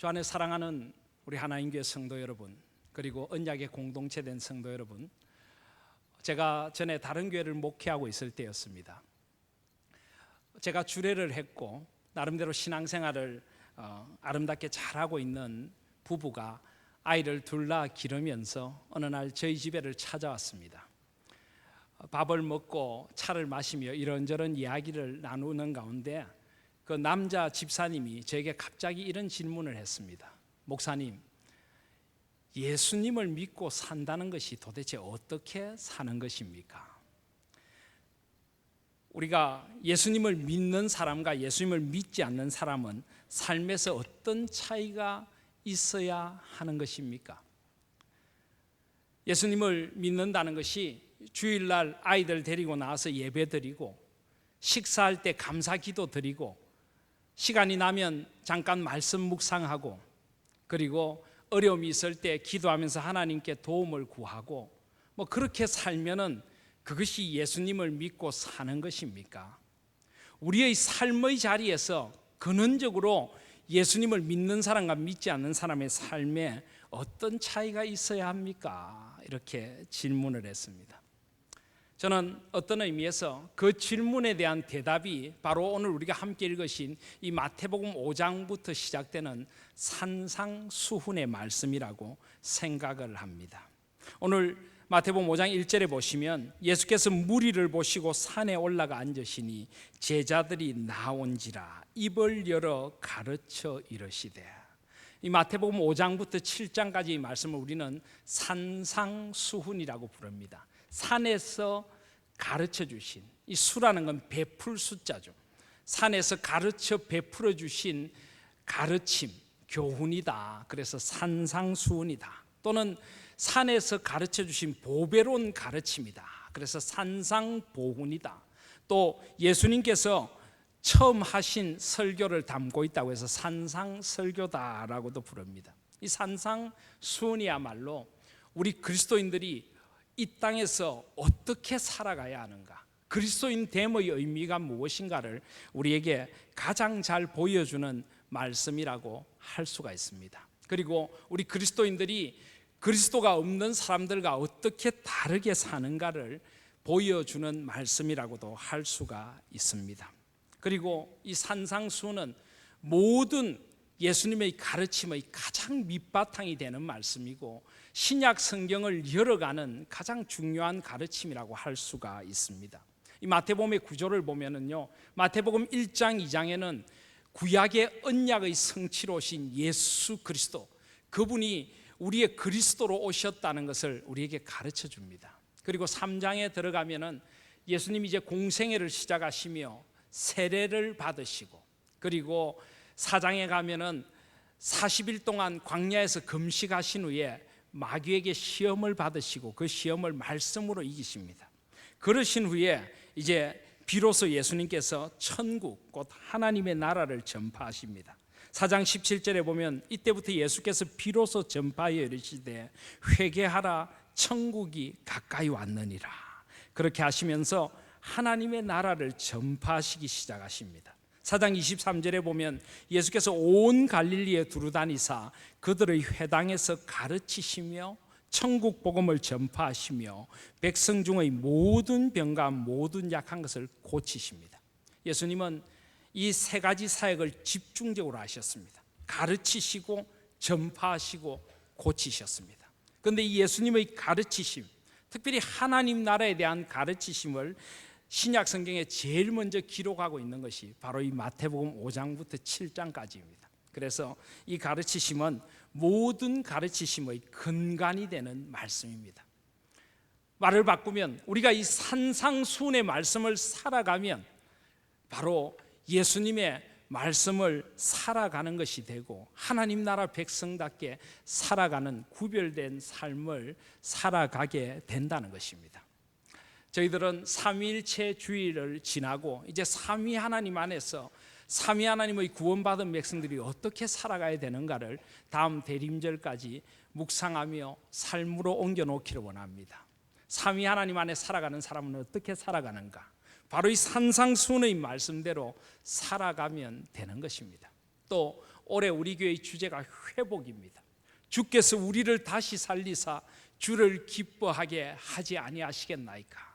주 안에 사랑하는 우리 하나님교회 성도 여러분, 그리고 언약의 공동체 된 성도 여러분, 제가 전에 다른 교회를 목회하고 있을 때였습니다. 제가 주례를 했고 나름대로 신앙생활을 아름답게 잘하고 있는 부부가 아이를 둘 기르면서 어느 날 저희 집에를 찾아왔습니다. 밥을 먹고 차를 마시며 이런저런 이야기를 나누는 가운데 그 남자 집사님이 저에게 갑자기 이런 질문을 했습니다. 목사님, 예수님을 믿고 산다는 것이 도대체 어떻게 사는 것입니까? 우리가 예수님을 믿는 사람과 예수님을 믿지 않는 사람은 삶에서 어떤 차이가 있어야 하는 것입니까? 예수님을 믿는다는 것이 주일날 아이들 데리고 나와서 예배 드리고, 식사할 때 감사 기도 드리고, 시간이 나면 잠깐 말씀 묵상하고, 그리고 어려움이 있을 때 기도하면서 하나님께 도움을 구하고, 그렇게 살면은 그것이 예수님을 믿고 사는 것입니까? 우리의 삶의 자리에서 근원적으로 예수님을 믿는 사람과 믿지 않는 사람의 삶에 어떤 차이가 있어야 합니까? 이렇게 질문을 했습니다. 저는 어떤 의미에서 그 질문에 대한 대답이 바로 오늘 우리가 함께 읽으신 이 마태복음 5장부터 시작되는 산상수훈의 말씀이라고 생각을 합니다. 오늘 마태복음 5장 1절에 보시면 예수께서 무리를 보시고 산에 올라가 앉으시니 제자들이 나온지라 입을 열어 가르쳐 이르시되, 이 마태복음 5장부터 7장까지의 말씀을 우리는 산상수훈이라고 부릅니다. 산에서 가르쳐 주신, 이 수라는 건 베풀 숫자죠. 산에서 가르쳐 베풀어 주신 가르침, 교훈이다. 그래서 산상수훈이다. 또는 산에서 가르쳐 주신 보배로운 가르침이다. 그래서 산상보훈이다. 또 예수님께서 처음 하신 설교를 담고 있다고 해서 산상설교다라고도 부릅니다. 이 산상수훈이야말로 우리 그리스도인들이 이 땅에서 어떻게 살아가야 하는가, 그리스도인 됨의 의미가 무엇인가를 우리에게 가장 잘 보여주는 말씀이라고 할 수가 있습니다. 그리고 우리 그리스도인들이 그리스도가 없는 사람들과 어떻게 다르게 사는가를 보여주는 말씀이라고도 할 수가 있습니다. 그리고 이 산상수훈은 모든 예수님의 가르침의 가장 밑바탕이 되는 말씀이고, 신약 성경을 열어가는 가장 중요한 가르침이라고 할 수가 있습니다. 이 마태복음의 구조를 보면은요, 마태복음 1장 2장에는 구약의 언약의 성취로 오신 예수 그리스도, 그분이 우리의 그리스도로 오셨다는 것을 우리에게 가르쳐 줍니다. 그리고 3장에 들어가면은 예수님이 이제 공생애를 시작하시며 세례를 받으시고, 그리고 4장에 가면은 40일 동안 광야에서 금식하신 후에 마귀에게 시험을 받으시고 그 시험을 말씀으로 이기십니다. 그러신 후에 이제 비로소 예수님께서 천국, 곧 하나님의 나라를 전파하십니다. 4장 17절에 보면 이때부터 예수께서 비로소 전파하여 이르시되 회개하라, 천국이 가까이 왔느니라. 그렇게 하시면서 하나님의 나라를 전파하시기 시작하십니다. 4장 23절에 보면 예수께서 온 갈릴리에 두루다니사 그들의 회당에서 가르치시며 천국 복음을 전파하시며 백성 중의 모든 병과 모든 약한 것을 고치십니다. 예수님은 이 세 가지 사역을 집중적으로 하셨습니다. 가르치시고 전파하시고 고치셨습니다. 그런데 이 예수님의 가르치심, 특별히 하나님 나라에 대한 가르치심을 신약 성경에 제일 먼저 기록하고 있는 것이 바로 이 마태복음 5장부터 7장까지입니다. 그래서 이 가르치심은 모든 가르치심의 근간이 되는 말씀입니다. 말을 바꾸면 우리가 이 산상수훈의 말씀을 살아가면 바로 예수님의 말씀을 살아가는 것이 되고, 하나님 나라 백성답게 살아가는 구별된 삶을 살아가게 된다는 것입니다. 저희들은 삼위일체 주일을 지나고 이제 삼위 하나님 안에서 삼위 하나님의 구원받은 백성들이 어떻게 살아가야 되는가를 다음 대림절까지 묵상하며 삶으로 옮겨놓기를 원합니다. 삼위 하나님 안에 살아가는 사람은 어떻게 살아가는가? 바로 이 산상수훈의 말씀대로 살아가면 되는 것입니다. 또 올해 우리 교회의 주제가 회복입니다. 주께서 우리를 다시 살리사 주를 기뻐하게 하지 아니하시겠나이까.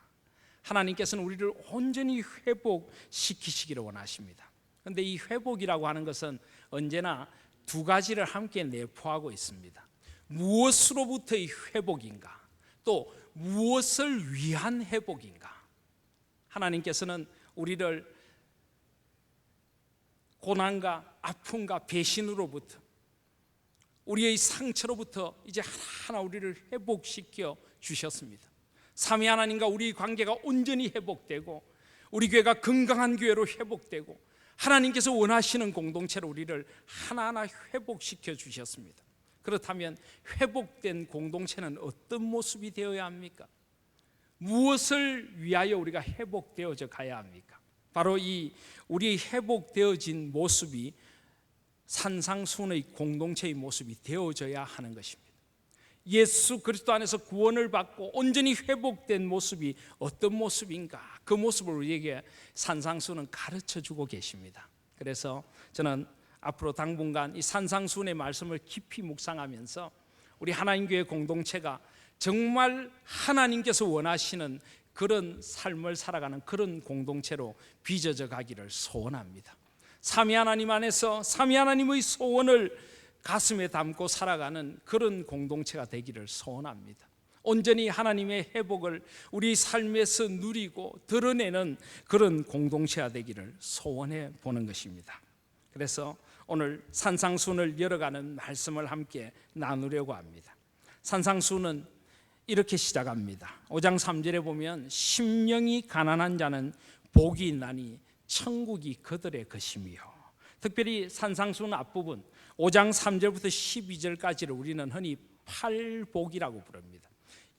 하나님께서는 우리를 온전히 회복시키시기를 원하십니다. 그런데 이 회복이라고 하는 것은 언제나 두 가지를 함께 내포하고 있습니다. 무엇으로부터의 회복인가, 또 무엇을 위한 회복인가. 하나님께서는 우리를 고난과 아픔과 배신으로부터, 우리의 상처로부터 이제 하나하나 우리를 회복시켜 주셨습니다. 삼위 하나님과 우리의 관계가 온전히 회복되고, 우리 교회가 건강한 교회로 회복되고, 하나님께서 원하시는 공동체로 우리를 하나하나 회복시켜 주셨습니다. 그렇다면 회복된 공동체는 어떤 모습이 되어야 합니까? 무엇을 위하여 우리가 회복되어져 가야 합니까? 바로 이 우리 회복되어진 모습이 산상수훈의 공동체의 모습이 되어져야 하는 것입니다. 예수 그리스도 안에서 구원을 받고 온전히 회복된 모습이 어떤 모습인가, 그 모습을 우리에게 산상수훈은 가르쳐주고 계십니다. 그래서 저는 앞으로 당분간 이 산상수훈의 말씀을 깊이 묵상하면서 우리 하나님교회 공동체가 정말 하나님께서 원하시는 그런 삶을 살아가는 그런 공동체로 빚어져 가기를 소원합니다. 삼위 하나님 안에서 삼위 하나님의 소원을 가슴에 담고 살아가는 그런 공동체가 되기를 소원합니다. 온전히 하나님의 회복을 우리 삶에서 누리고 드러내는 그런 공동체가 되기를 소원해 보는 것입니다. 그래서 오늘 산상수훈을 열어가는 말씀을 함께 나누려고 합니다. 산상수훈은 이렇게 시작합니다. 5장 3절에 보면 심령이 가난한 자는 복이 있나니 천국이 그들의 것이며, 특별히 산상수훈 앞부분 5장 3절부터 12절까지를 우리는 흔히 팔복이라고 부릅니다.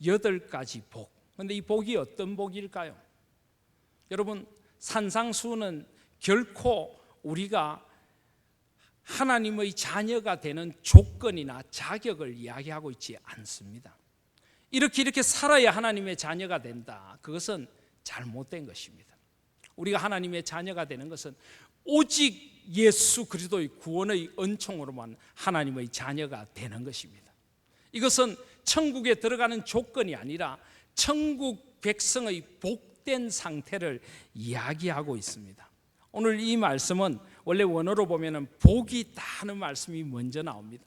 8가지 복. 그런데 이 복이 어떤 복일까요? 여러분, 산상수훈은 결코 우리가 하나님의 자녀가 되는 조건이나 자격을 이야기하고 있지 않습니다. 이렇게 살아야 하나님의 자녀가 된다. 그것은 잘못된 것입니다. 우리가 하나님의 자녀가 되는 것은 오직 예수 그리스도의 구원의 은총으로만 하나님의 자녀가 되는 것입니다. 이것은 천국에 들어가는 조건이 아니라 천국 백성의 복된 상태를 이야기하고 있습니다. 오늘 이 말씀은 원래 원어로 보면 복이 있다 하는 말씀이 먼저 나옵니다.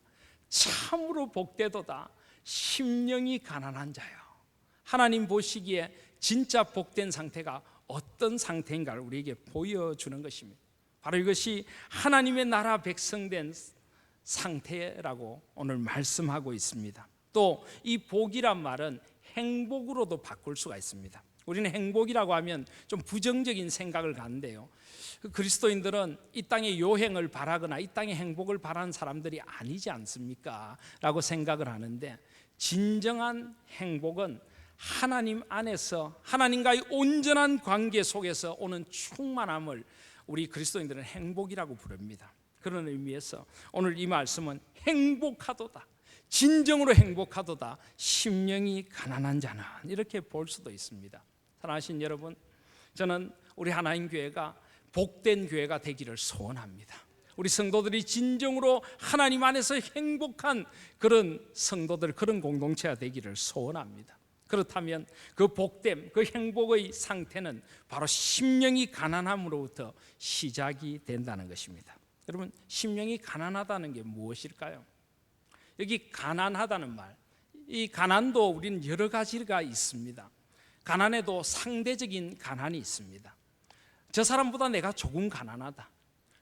참으로 복되도다 심령이 가난한 자요. 하나님 보시기에 진짜 복된 상태가 어떤 상태인가를 우리에게 보여주는 것입니다. 바로 이것이 하나님의 나라 백성된 상태라고 오늘 말씀하고 있습니다. 또 이 복이란 말은 행복으로도 바꿀 수가 있습니다. 우리는 행복이라고 하면 좀 부정적인 생각을 갖는데요, 그리스도인들은 이 땅의 요행을 바라거나 이 땅의 행복을 바라는 사람들이 아니지 않습니까? 라고 생각을 하는데, 진정한 행복은 하나님 안에서 하나님과의 온전한 관계 속에서 오는 충만함을 우리 그리스도인들은 행복이라고 부릅니다. 그런 의미에서 오늘 이 말씀은 행복하도다, 진정으로 행복하도다 심령이 가난한 자는, 이렇게 볼 수도 있습니다. 사랑하신 여러분, 저는 우리 하나님 교회가 복된 교회가 되기를 소원합니다. 우리 성도들이 진정으로 하나님 안에서 행복한 그런 성도들, 그런 공동체가 되기를 소원합니다. 그렇다면 그 복됨, 그 행복의 상태는 바로 심령이 가난함으로부터 시작이 된다는 것입니다. 여러분, 심령이 가난하다는 게 무엇일까요? 여기 가난하다는 말, 이 가난도 우리는 여러 가지가 있습니다. 가난에도 상대적인 가난이 있습니다. 저 사람보다 내가 조금 가난하다,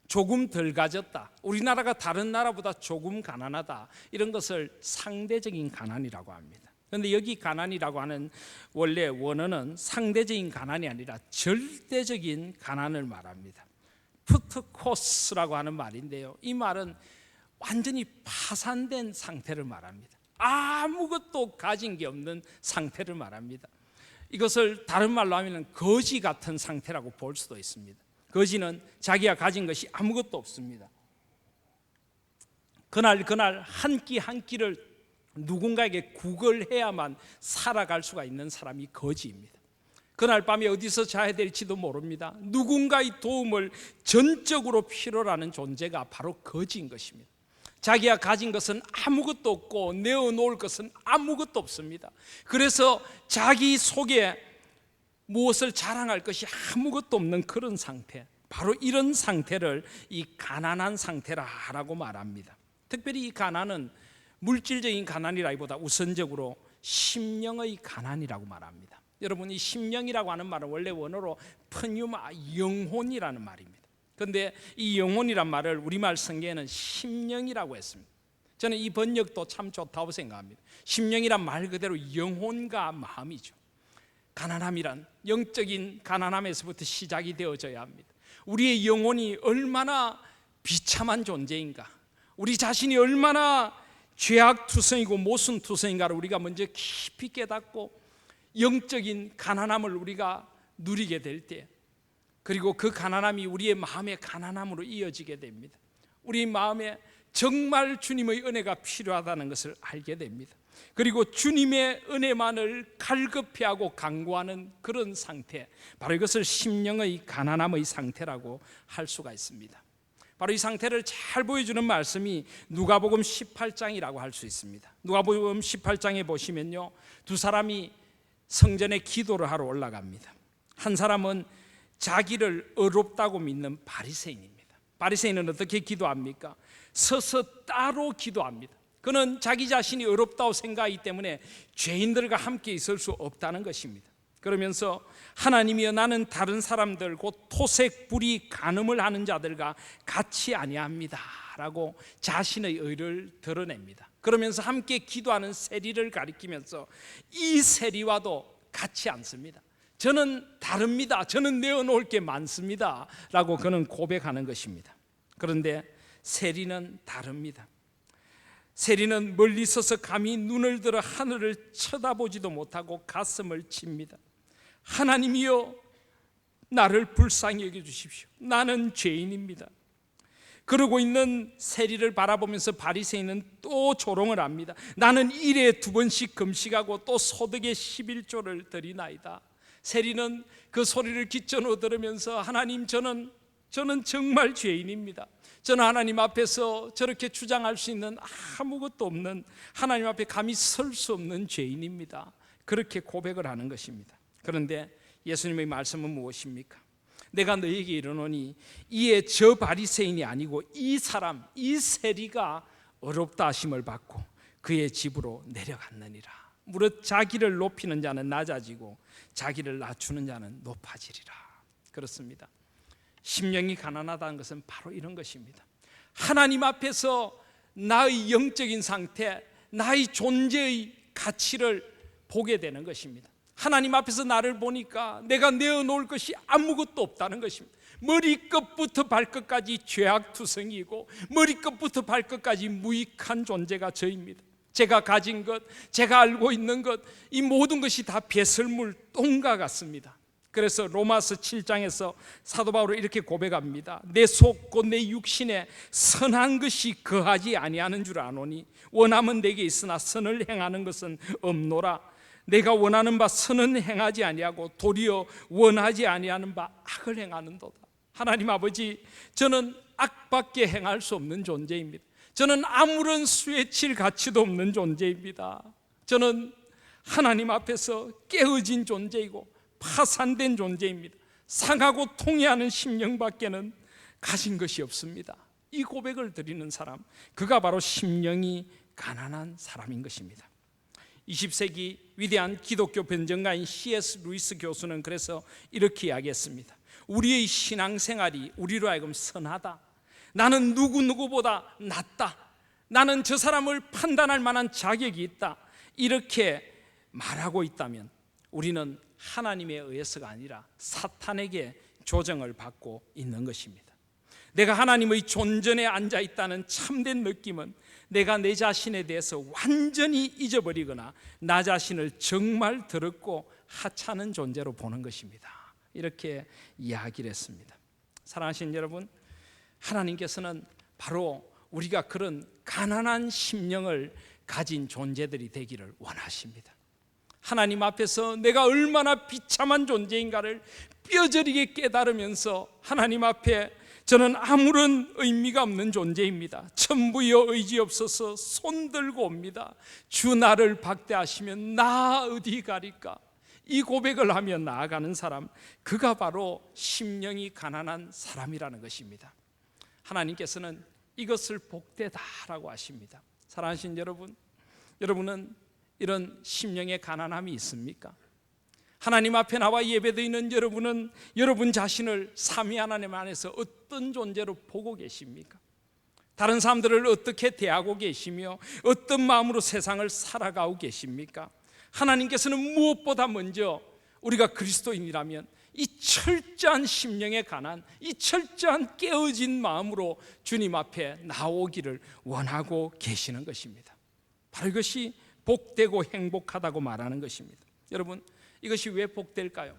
조금 덜 가졌다, 우리나라가 다른 나라보다 조금 가난하다, 이런 것을 상대적인 가난이라고 합니다. 그런데 여기 가난이라고 하는 원래 원어는 상대적인 가난이 아니라 절대적인 가난을 말합니다. 푸트코스라고 하는 말인데요, 이 말은 완전히 파산된 상태를 말합니다. 아무것도 가진 게 없는 상태를 말합니다. 이것을 다른 말로 하면 거지 같은 상태라고 볼 수도 있습니다. 거지는 자기가 가진 것이 아무것도 없습니다. 그날 한 끼 한 끼를 누군가에게 구걸해야만 살아갈 수가 있는 사람이 거지입니다. 그날 밤에 어디서 자야 될지도 모릅니다. 누군가의 도움을 전적으로 필요로 하는 존재가 바로 거지인 것입니다. 자기가 가진 것은 아무것도 없고 내어놓을 것은 아무것도 없습니다. 그래서 자기 속에 무엇을 자랑할 것이 아무것도 없는 그런 상태, 바로 이런 상태를 이 가난한 상태라고 말합니다. 특별히 이 가난은 물질적인 가난이라기보다 우선적으로 심령의 가난이라고 말합니다. 여러분, 이 심령이라고 하는 말은 원래 원어로 푸뉴마, 영혼이라는 말입니다. 그런데 이 영혼이란 말을 우리말 성경에는 심령이라고 했습니다. 저는 이 번역도 참 좋다고 생각합니다. 심령이란 말 그대로 영혼과 마음이죠. 가난함이란 영적인 가난함에서부터 시작이 되어져야 합니다. 우리의 영혼이 얼마나 비참한 존재인가, 우리 자신이 얼마나 죄악투성이고 모순투성인가를 우리가 먼저 깊이 깨닫고 영적인 가난함을 우리가 누리게 될 때, 그리고 그 가난함이 우리의 마음의 가난함으로 이어지게 됩니다. 우리 마음에 정말 주님의 은혜가 필요하다는 것을 알게 됩니다. 그리고 주님의 은혜만을 갈급해하고 간구하는 그런 상태, 바로 이것을 심령의 가난함의 상태라고 할 수가 있습니다. 바로 이 상태를 잘 보여주는 말씀이 누가복음 18장이라고 할 수 있습니다. 누가복음 18장에 보시면요, 두 사람이 성전에 기도를 하러 올라갑니다. 한 사람은 자기를 의롭다고 믿는 바리새인입니다. 바리새인은 어떻게 기도합니까? 서서 따로 기도합니다. 그는 자기 자신이 의롭다고 생각하기 때문에 죄인들과 함께 있을 수 없다는 것입니다. 그러면서 하나님이여, 나는 다른 사람들 곧 토색, 불의, 간음을 하는 자들과 같이 아니합니다 라고 자신의 의를 드러냅니다. 그러면서 함께 기도하는 세리를 가리키면서 이 세리와도 같지 않습니다. 저는 다릅니다. 저는 내어놓을 게 많습니다 라고 그는 고백하는 것입니다. 그런데 세리는 다릅니다. 세리는 멀리 서서 감히 눈을 들어 하늘을 쳐다보지도 못하고 가슴을 칩니다. 하나님이여, 나를 불쌍히 여겨주십시오. 나는 죄인입니다. 그러고 있는 세리를 바라보면서 바리새인은 또 조롱을 합니다. 나는 일에 2번씩 금식하고 또 소득의 11조를 드리나이다. 세리는 그 소리를 기천으로 들으면서 하나님, 저는 정말 죄인입니다. 저는 하나님 앞에서 저렇게 주장할 수 있는 아무것도 없는, 하나님 앞에 감히 설 수 없는 죄인입니다. 그렇게 고백을 하는 것입니다. 그런데 예수님의 말씀은 무엇입니까? 내가 너에게 이르노니 이에 저 바리새인이 아니고 이 사람, 이 세리가 어렵다 하심을 받고 그의 집으로 내려갔느니라. 무릇 자기를 높이는 자는 낮아지고 자기를 낮추는 자는 높아지리라. 그렇습니다. 심령이 가난하다는 것은 바로 이런 것입니다. 하나님 앞에서 나의 영적인 상태, 나의 존재의 가치를 보게 되는 것입니다. 하나님 앞에서 나를 보니까 내가 내어놓을 것이 아무것도 없다는 것입니다. 머리끝부터 발끝까지 죄악투성이고 머리끝부터 발끝까지 무익한 존재가 저입니다. 제가 가진 것, 제가 알고 있는 것, 이 모든 것이 다 배설물, 똥과 같습니다. 그래서 로마서 7장에서 사도 바울은 이렇게 고백합니다. 내 속 곧 내 육신에 선한 것이 거하지 아니하는 줄 아노니 원함은 내게 있으나 선을 행하는 것은 없노라. 내가 원하는 바 선은 행하지 아니하고 도리어 원하지 아니하는 바 악을 행하는도다. 하나님 아버지, 저는 악밖에 행할 수 없는 존재입니다. 저는 아무런 수에 칠 가치도 없는 존재입니다. 저는 하나님 앞에서 깨어진 존재이고 파산된 존재입니다. 상하고 통해하는 심령밖에는 가진 것이 없습니다. 이 고백을 드리는 사람, 그가 바로 심령이 가난한 사람인 것입니다. 20세기 위대한 기독교 변증가인 C.S. 루이스 교수는 그래서 이렇게 이야기했습니다. 우리의 신앙생활이 우리로 하여금 선하다, 나는 누구보다 낫다, 나는 저 사람을 판단할 만한 자격이 있다, 이렇게 말하고 있다면 우리는 하나님에 의해서가 아니라 사탄에게 조정을 받고 있는 것입니다. 내가 하나님의 존전에 앉아 있다는 참된 느낌은 내가 내 자신에 대해서 완전히 잊어버리거나 나 자신을 정말 더럽고 하찮은 존재로 보는 것입니다. 이렇게 이야기를 했습니다. 사랑하시는 여러분, 하나님께서는 바로 우리가 그런 가난한 심령을 가진 존재들이 되기를 원하십니다. 하나님 앞에서 내가 얼마나 비참한 존재인가를 뼈저리게 깨달으면서 하나님 앞에 저는 아무런 의미가 없는 존재입니다. 천부여 의지 없어서 손들고 옵니다. 주 나를 박대하시면 나 어디 가리까? 이 고백을 하며 나아가는 사람, 그가 바로 심령이 가난한 사람이라는 것입니다. 하나님께서는 이것을 복되다라고 하십니다. 사랑하신 여러분, 여러분은 이런 심령의 가난함이 있습니까? 하나님 앞에 나와 예배드리는 여러분은 여러분 자신을 삼위 하나님 안에서 어떤 존재로 보고 계십니까? 다른 사람들을 어떻게 대하고 계시며 어떤 마음으로 세상을 살아가고 계십니까? 하나님께서는 무엇보다 먼저 우리가 그리스도인이라면 이 철저한 심령의 가난, 이 철저한 깨어진 마음으로 주님 앞에 나오기를 원하고 계시는 것입니다. 바로 이것이 복되고 행복하다고 말하는 것입니다. 여러분, 이것이 왜 복될까요?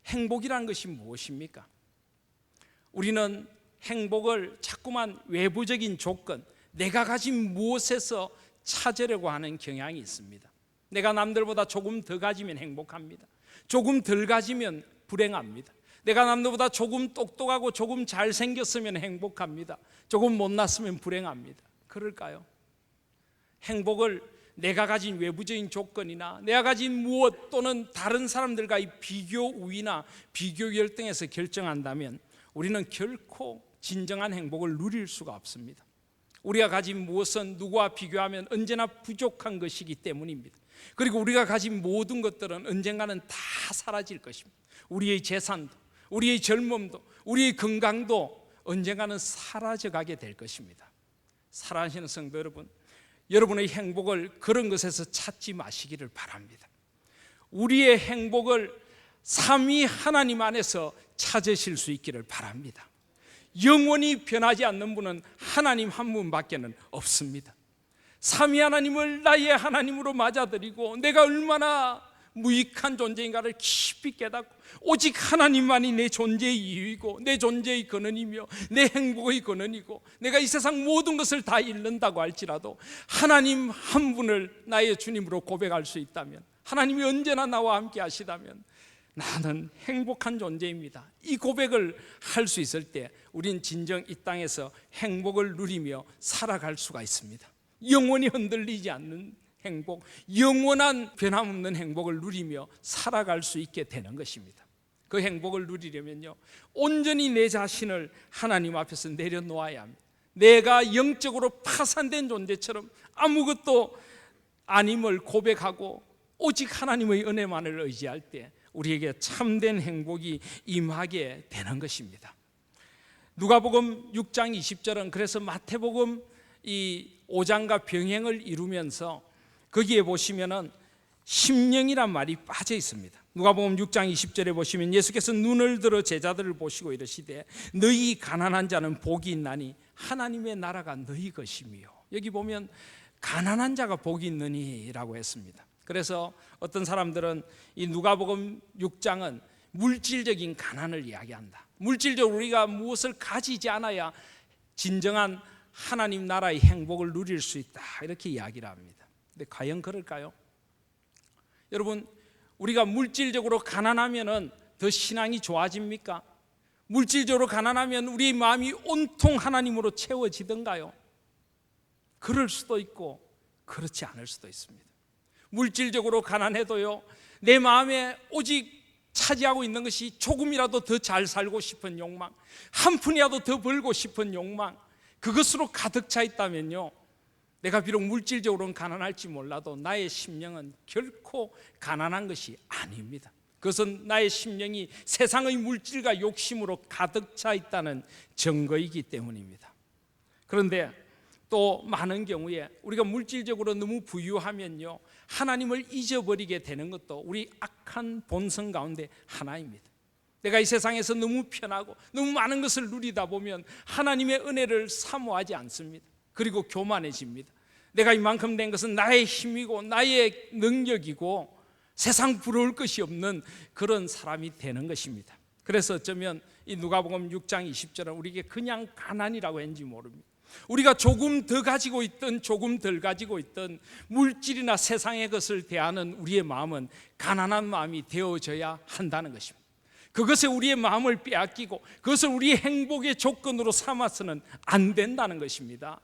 행복이라는 것이 무엇입니까? 우리는 행복을 자꾸만 외부적인 조건, 내가 가진 무엇에서 찾으려고 하는 경향이 있습니다. 내가 남들보다 조금 더 가지면 행복합니다. 조금 덜 가지면 불행합니다. 내가 남들보다 조금 똑똑하고 조금 잘생겼으면 행복합니다. 조금 못났으면 불행합니다. 그럴까요? 행복을 내가 가진 외부적인 조건이나 내가 가진 무엇 또는 다른 사람들과의 비교 우위나 비교 열등에서 결정한다면 우리는 결코 진정한 행복을 누릴 수가 없습니다. 우리가 가진 무엇은 누구와 비교하면 언제나 부족한 것이기 때문입니다. 그리고 우리가 가진 모든 것들은 언젠가는 다 사라질 것입니다. 우리의 재산도, 우리의 젊음도, 우리의 건강도 언젠가는 사라져가게 될 것입니다. 사랑하시는 성도 여러분, 여러분의 행복을 그런 것에서 찾지 마시기를 바랍니다. 우리의 행복을 삼위 하나님 안에서 찾으실 수 있기를 바랍니다. 영원히 변하지 않는 분은 하나님 한 분밖에는 없습니다. 삼위 하나님을 나의 하나님으로 맞아들이고 내가 얼마나 무익한 존재인가를 깊이 깨닫고 오직 하나님만이 내 존재의 이유이고 내 존재의 근원이며 내 행복의 근원이고 내가 이 세상 모든 것을 다 잃는다고 할지라도 하나님 한 분을 나의 주님으로 고백할 수 있다면, 하나님이 언제나 나와 함께 하시다면 나는 행복한 존재입니다. 이 고백을 할 수 있을 때 우린 진정 이 땅에서 행복을 누리며 살아갈 수가 있습니다. 영원히 흔들리지 않는 행복, 영원한 변함없는 행복을 누리며 살아갈 수 있게 되는 것입니다. 그 행복을 누리려면요, 온전히 내 자신을 하나님 앞에서 내려놓아야 합니다. 내가 영적으로 파산된 존재처럼 아무것도 아님을 고백하고 오직 하나님의 은혜만을 의지할 때 우리에게 참된 행복이 임하게 되는 것입니다. 누가복음 6장 20절은 그래서 마태복음 이 5장과 병행을 이루면서 거기에 보시면은 심령이란 말이 빠져 있습니다. 누가복음 6장 20절에 보시면 예수께서 눈을 들어 제자들을 보시고 이르시되 너희 가난한 자는 복이 있나니 하나님의 나라가 너희 것이며, 여기 보면 가난한 자가 복이 있느니라고 했습니다. 그래서 어떤 사람들은 이 누가복음 6장은 물질적인 가난을 이야기한다. 물질적으로 우리가 무엇을 가지지 않아야 진정한 하나님 나라의 행복을 누릴 수 있다, 이렇게 이야기를 합니다. 근데 과연 그럴까요? 여러분, 우리가 물질적으로 가난하면은 더 신앙이 좋아집니까? 물질적으로 가난하면 우리 마음이 온통 하나님으로 채워지던가요? 그럴 수도 있고 그렇지 않을 수도 있습니다. 물질적으로 가난해도요, 내 마음에 오직 차지하고 있는 것이 조금이라도 더 잘 살고 싶은 욕망, 한 푼이라도 더 벌고 싶은 욕망, 그것으로 가득 차 있다면요, 내가 비록 물질적으로는 가난할지 몰라도 나의 심령은 결코 가난한 것이 아닙니다. 그것은 나의 심령이 세상의 물질과 욕심으로 가득 차 있다는 증거이기 때문입니다. 그런데 또 많은 경우에 우리가 물질적으로 너무 부유하면요, 하나님을 잊어버리게 되는 것도 우리 악한 본성 가운데 하나입니다. 내가 이 세상에서 너무 편하고 너무 많은 것을 누리다 보면 하나님의 은혜를 사모하지 않습니다. 그리고 교만해집니다. 내가 이만큼 된 것은 나의 힘이고 나의 능력이고 세상 부러울 것이 없는 그런 사람이 되는 것입니다. 그래서 어쩌면 이 누가복음 6장 20절은 우리에게 그냥 가난이라고 했는지 모릅니다. 우리가 조금 더 가지고 있든 조금 덜 가지고 있든 물질이나 세상의 것을 대하는 우리의 마음은 가난한 마음이 되어져야 한다는 것입니다. 그것에 우리의 마음을 빼앗기고 그것을 우리의 행복의 조건으로 삼아서는 안 된다는 것입니다.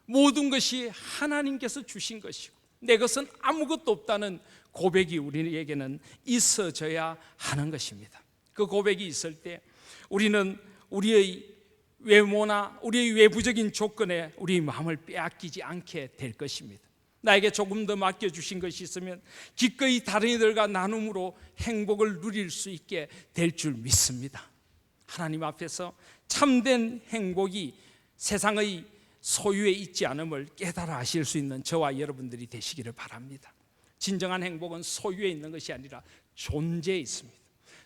모든 것이 하나님께서 주신 것이고 내 것은 아무것도 없다는 고백이 우리에게는 있어져야 하는 것입니다. 그 고백이 있을 때 우리는 우리의 외모나 우리의 외부적인 조건에 우리 마음을 빼앗기지 않게 될 것입니다. 나에게 조금 더 맡겨주신 것이 있으면 기꺼이 다른 이들과 나눔으로 행복을 누릴 수 있게 될 줄 믿습니다. 하나님 앞에서 참된 행복이 세상의 소유에 있지 않음을 깨달아 하실 수 있는 저와 여러분들이 되시기를 바랍니다. 진정한 행복은 소유에 있는 것이 아니라 존재에 있습니다.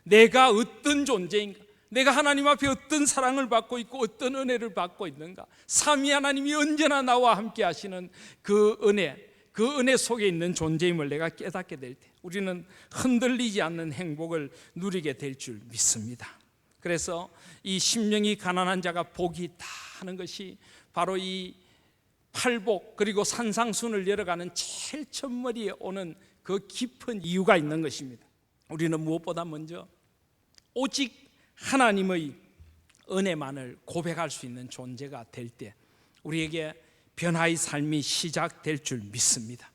내가 어떤 존재인가, 내가 하나님 앞에 어떤 사랑을 받고 있고 어떤 은혜를 받고 있는가, 삼위 하나님이 언제나 나와 함께 하시는 그 은혜 속에 있는 존재임을 내가 깨닫게 될 때 우리는 흔들리지 않는 행복을 누리게 될 줄 믿습니다. 그래서 이 심령이 가난한 자가 복이 있다 하는 것이 바로 이 팔복 그리고 산상순을 열어가는 제일 첫머리에 오는 그 깊은 이유가 있는 것입니다. 우리는 무엇보다 먼저 오직 하나님의 은혜만을 고백할 수 있는 존재가 될 때 우리에게 변화의 삶이 시작될 줄 믿습니다.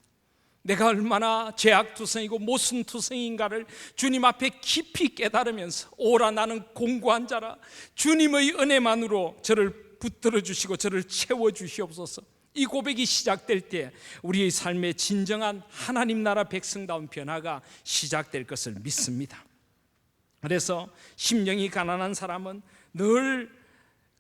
내가 얼마나 죄악투성이고 모순투성인가를 주님 앞에 깊이 깨달으면서 오라 나는 공고한 자라, 주님의 은혜만으로 저를 붙들어 주시고 저를 채워 주시옵소서. 이 고백이 시작될 때 우리의 삶에 진정한 하나님 나라 백성다운 변화가 시작될 것을 믿습니다. 그래서 심령이 가난한 사람은 늘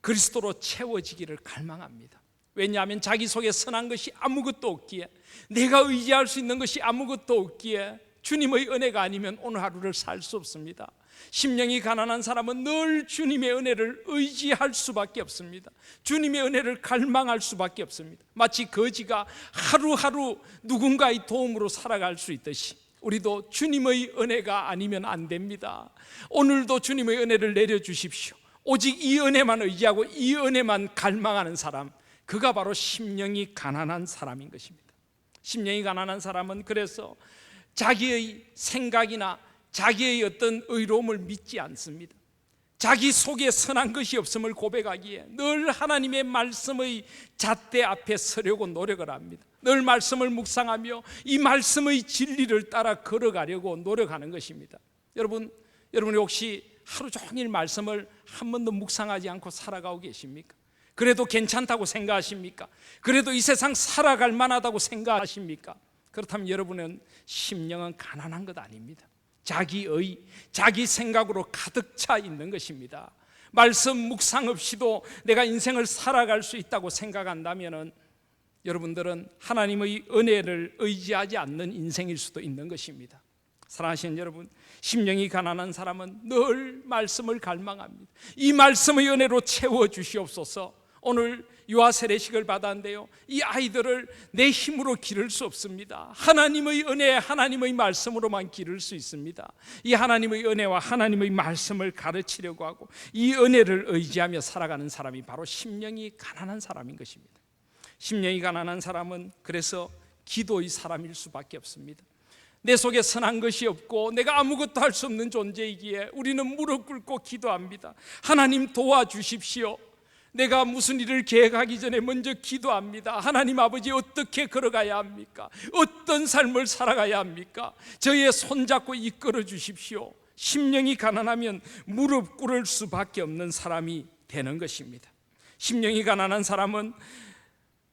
그리스도로 채워지기를 갈망합니다. 왜냐하면 자기 속에 선한 것이 아무것도 없기에, 내가 의지할 수 있는 것이 아무것도 없기에 주님의 은혜가 아니면 오늘 하루를 살 수 없습니다. 심령이 가난한 사람은 늘 주님의 은혜를 의지할 수밖에 없습니다. 주님의 은혜를 갈망할 수밖에 없습니다. 마치 거지가 하루하루 누군가의 도움으로 살아갈 수 있듯이 우리도 주님의 은혜가 아니면 안 됩니다. 오늘도 주님의 은혜를 내려주십시오. 오직 이 은혜만 의지하고 이 은혜만 갈망하는 사람, 그가 바로 심령이 가난한 사람인 것입니다. 심령이 가난한 사람은 그래서 자기의 생각이나 자기의 어떤 의로움을 믿지 않습니다. 자기 속에 선한 것이 없음을 고백하기에 늘 하나님의 말씀의 잣대 앞에 서려고 노력을 합니다. 늘 말씀을 묵상하며 이 말씀의 진리를 따라 걸어가려고 노력하는 것입니다. 여러분이 혹시 하루 종일 말씀을 한 번도 묵상하지 않고 살아가고 계십니까? 그래도 괜찮다고 생각하십니까? 그래도 이 세상 살아갈 만하다고 생각하십니까? 그렇다면 여러분은 심령은 가난한 것 아닙니다. 자기 생각으로 가득 차 있는 것입니다. 말씀 묵상 없이도 내가 인생을 살아갈 수 있다고 생각한다면 여러분들은 하나님의 은혜를 의지하지 않는 인생일 수도 있는 것입니다. 사랑하시는 여러분, 심령이 가난한 사람은 늘 말씀을 갈망합니다. 이 말씀의 은혜로 채워주시옵소서. 오늘 유아 세례식을 받았는데요, 이 아이들을 내 힘으로 기를 수 없습니다. 하나님의 은혜, 하나님의 말씀으로만 기를 수 있습니다. 이 하나님의 은혜와 하나님의 말씀을 가르치려고 하고 이 은혜를 의지하며 살아가는 사람이 바로 심령이 가난한 사람인 것입니다. 심령이 가난한 사람은 그래서 기도의 사람일 수밖에 없습니다. 내 속에 선한 것이 없고 내가 아무것도 할 수 없는 존재이기에 우리는 무릎 꿇고 기도합니다. 하나님 도와주십시오. 내가 무슨 일을 계획하기 전에 먼저 기도합니다. 하나님 아버지, 어떻게 걸어가야 합니까? 어떤 삶을 살아가야 합니까? 저의 손잡고 이끌어 주십시오. 심령이 가난하면 무릎 꿇을 수밖에 없는 사람이 되는 것입니다. 심령이 가난한 사람은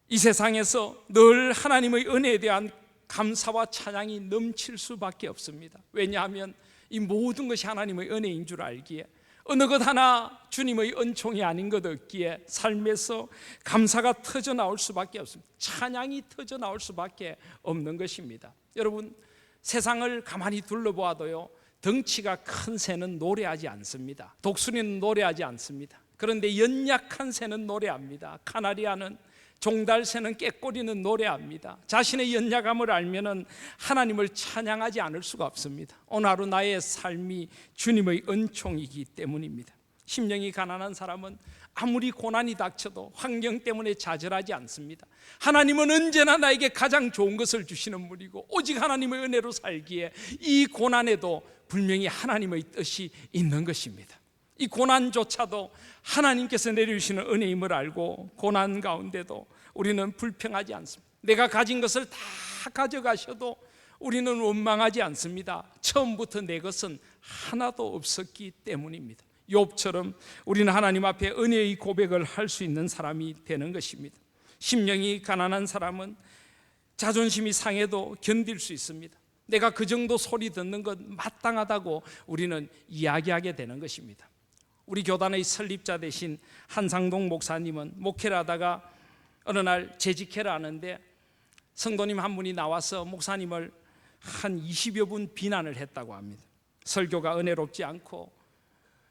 이 세상에서 늘 하나님의 은혜에 대한 감사와 찬양이 넘칠 수밖에 없습니다. 왜냐하면 이 모든 것이 하나님의 은혜인 줄 알기에, 어느 것 하나 주님의 은총이 아닌 것 없기에 삶에서 감사가 터져 나올 수밖에 없습니다. 찬양이 터져 나올 수밖에 없는 것입니다. 여러분, 세상을 가만히 둘러보아도요, 덩치가 큰 새는 노래하지 않습니다. 독수리는 노래하지 않습니다. 그런데 연약한 새는 노래합니다. 카나리아는, 종달새는, 꾀꼬리는 노래합니다. 자신의 연약함을 알면은 하나님을 찬양하지 않을 수가 없습니다. 오늘 하루 나의 삶이 주님의 은총이기 때문입니다. 심령이 가난한 사람은 아무리 고난이 닥쳐도 환경 때문에 좌절하지 않습니다. 하나님은 언제나 나에게 가장 좋은 것을 주시는 분이고 오직 하나님의 은혜로 살기에 이 고난에도 분명히 하나님의 뜻이 있는 것입니다. 이 고난조차도 하나님께서 내려주시는 은혜임을 알고 고난 가운데도 우리는 불평하지 않습니다. 내가 가진 것을 다 가져가셔도 우리는 원망하지 않습니다. 처음부터 내 것은 하나도 없었기 때문입니다. 욥처럼 우리는 하나님 앞에 은혜의 고백을 할 수 있는 사람이 되는 것입니다. 심령이 가난한 사람은 자존심이 상해도 견딜 수 있습니다. 내가 그 정도 소리 듣는 것 마땅하다고 우리는 이야기하게 되는 것입니다. 우리 교단의 설립자 되신 한상동 목사님은 목회를 하다가 어느 날 재직회를 하는데 성도님 한 분이 나와서 목사님을 한 20여 분 비난을 했다고 합니다. 설교가 은혜롭지 않고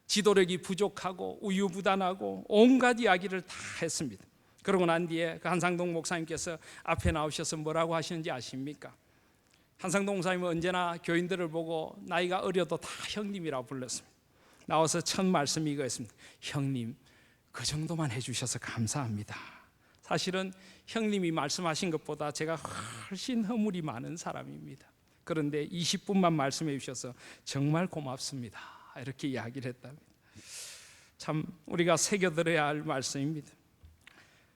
지도력이 부족하고 우유부단하고 온갖 이야기를 다 했습니다. 그러고 난 뒤에 그 한상동 목사님께서 앞에 나오셔서 뭐라고 하시는지 아십니까? 한상동 목사님은 언제나 교인들을 보고 나이가 어려도 다 형님이라고 불렀습니다. 나와서 첫 말씀이 이거였습니다. 형님, 그 정도만 해주셔서 감사합니다. 사실은 형님이 말씀하신 것보다 제가 훨씬 허물이 많은 사람입니다. 그런데 20분만 말씀해 주셔서 정말 고맙습니다. 이렇게 이야기를 했답니다. 참 우리가 새겨들어야 할 말씀입니다.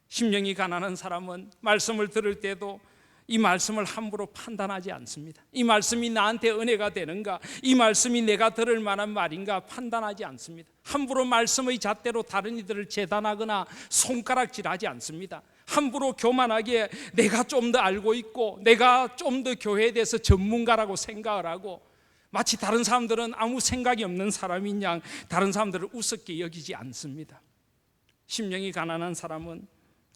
심령이 가난한 사람은 말씀을 들을 때도 이 말씀을 함부로 판단하지 않습니다. 이 말씀이 나한테 은혜가 되는가, 이 말씀이 내가 들을 만한 말인가 판단하지 않습니다. 함부로 말씀의 잣대로 다른 이들을 재단하거나 손가락질하지 않습니다. 함부로 교만하게 내가 좀 더 알고 있고 내가 좀 더 교회에 대해서 전문가라고 생각을 하고 마치 다른 사람들은 아무 생각이 없는 사람인 양 다른 사람들을 우습게 여기지 않습니다. 심령이 가난한 사람은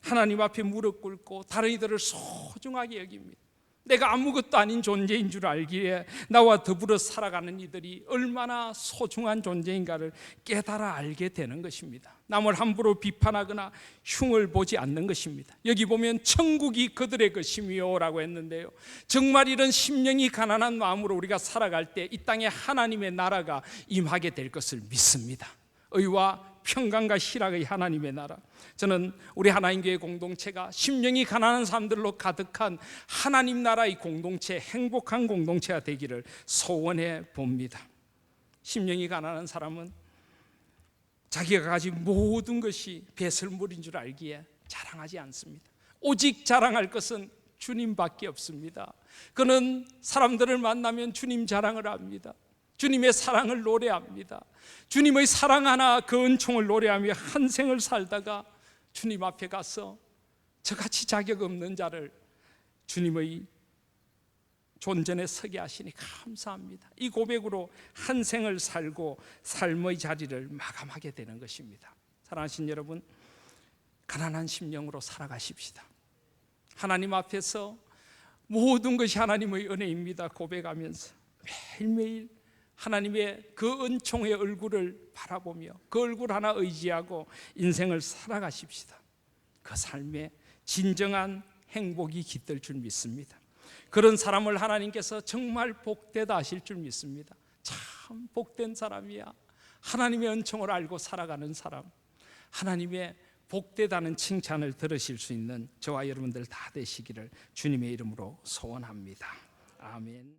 하나님 앞에 무릎 꿇고 다른 이들을 소중하게 여깁니다. 내가 아무것도 아닌 존재인 줄 알기에 나와 더불어 살아가는 이들이 얼마나 소중한 존재인가를 깨달아 알게 되는 것입니다. 남을 함부로 비판하거나 흉을 보지 않는 것입니다. 여기 보면 천국이 그들의 것이며 라고 했는데요, 정말 이런 심령이 가난한 마음으로 우리가 살아갈 때 이 땅에 하나님의 나라가 임하게 될 것을 믿습니다. 의와 평강과 희락의 하나님의 나라. 저는 우리 하나님교회 공동체가 심령이 가난한 사람들로 가득한 하나님 나라의 공동체, 행복한 공동체가 되기를 소원해 봅니다. 심령이 가난한 사람은 자기가 가진 모든 것이 배설물인 줄 알기에 자랑하지 않습니다. 오직 자랑할 것은 주님밖에 없습니다. 그는 사람들을 만나면 주님 자랑을 합니다. 주님의 사랑을 노래합니다. 주님의 사랑 하나 그 은총을 노래하며 한 생을 살다가 주님 앞에 가서 저같이 자격 없는 자를 주님의 존전에 서게 하시니 감사합니다. 이 고백으로 한 생을 살고 삶의 자리를 마감하게 되는 것입니다. 사랑하신 여러분, 가난한 심령으로 살아가십시다. 하나님 앞에서 모든 것이 하나님의 은혜입니다 고백하면서 매일매일 하나님의 그 은총의 얼굴을 바라보며 그 얼굴 하나 의지하고 인생을 살아가십시다. 그 삶에 진정한 행복이 깃들 줄 믿습니다. 그런 사람을 하나님께서 정말 복되다 하실 줄 믿습니다. 참 복된 사람이야. 하나님의 은총을 알고 살아가는 사람, 하나님의 복되다는 칭찬을 들으실 수 있는 저와 여러분들 다 되시기를 주님의 이름으로 소원합니다. 아멘.